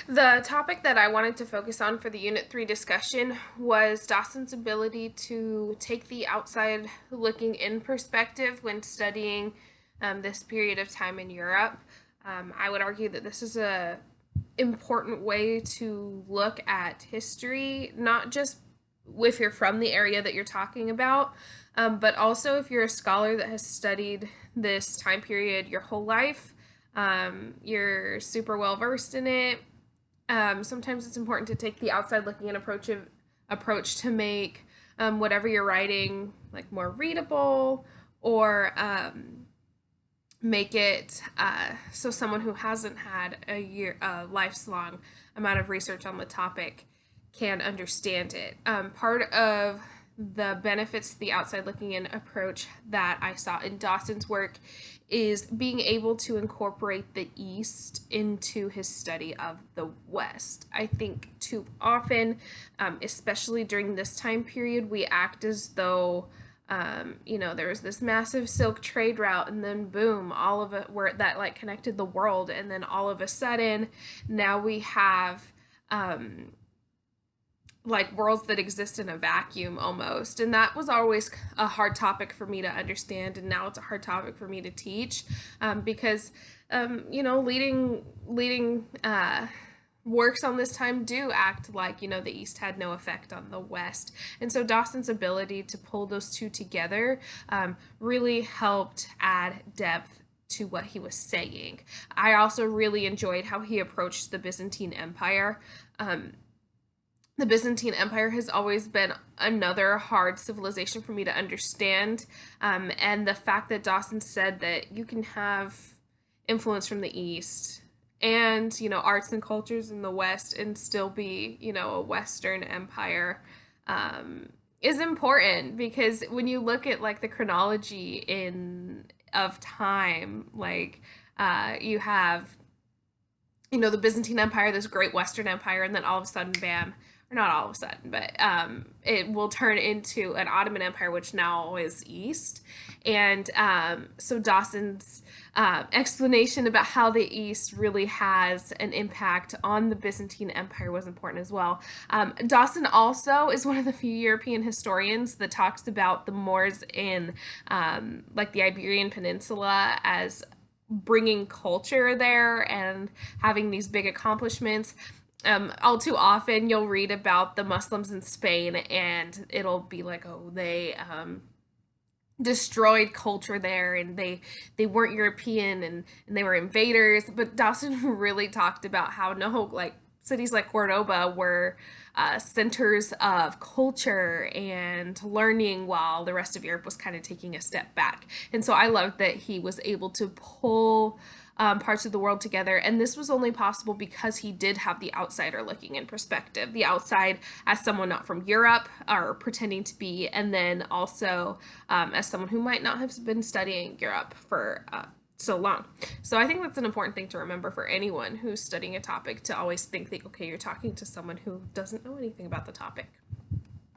The topic that I wanted to focus on for the Unit 3 discussion was Dawson's ability to take the outside looking in perspective when studying this period of time in Europe. I would argue that this is a important way to look at history, not just if you're from the area that you're talking about, but also if you're a scholar that has studied this time period your whole life. You're super well versed in it. Sometimes it's important to take the outside looking in approach to make whatever you're writing like more readable, or make it so someone who hasn't had a life's long amount of research on the topic can understand it. Part of the benefits to the outside looking in approach that I saw in Dawson's work is being able to incorporate the East into his study of the West. I think too often, especially during this time period, we act as though there was this massive silk trade route, and then boom, all of it where that like connected the world, and then all of a sudden now we have like worlds that exist in a vacuum almost. And that was always a hard topic for me to understand, and now it's a hard topic for me to teach, because leading works on this time do act like the East had no effect on the West. And so Dawson's ability to pull those two together really helped add depth to what he was saying. I also really enjoyed how he approached the Byzantine Empire. The Byzantine Empire has always been another hard civilization for me to understand. And the fact that Dawson said that you can have influence from the East and, arts and cultures in the West and still be, a Western empire, is important, because when you look at like the chronology of time, like you have, the Byzantine Empire, this great Western empire, and then all of a sudden, bam, or not all of a sudden, but it will turn into an Ottoman Empire, which now is East. And so Dawson's explanation about how the East really has an impact on the Byzantine Empire was important as well. Dawson also is one of the few European historians that talks about the Moors in like the Iberian Peninsula as bringing culture there and having these big accomplishments. All too often you'll read about the Muslims in Spain, and it'll be like, oh, they destroyed culture there, and they weren't European, and they were invaders. But Dawson really talked about how no, like cities like Cordoba were centers of culture and learning, while the rest of Europe was kind of taking a step back. And so I loved that he was able to pull parts of the world together. And this was only possible because he did have the outsider looking in perspective, the outside as someone not from Europe or pretending to be, and then also as someone who might not have been studying Europe for so long. So I think that's an important thing to remember for anyone who's studying a topic, to always think that, okay, you're talking to someone who doesn't know anything about the topic.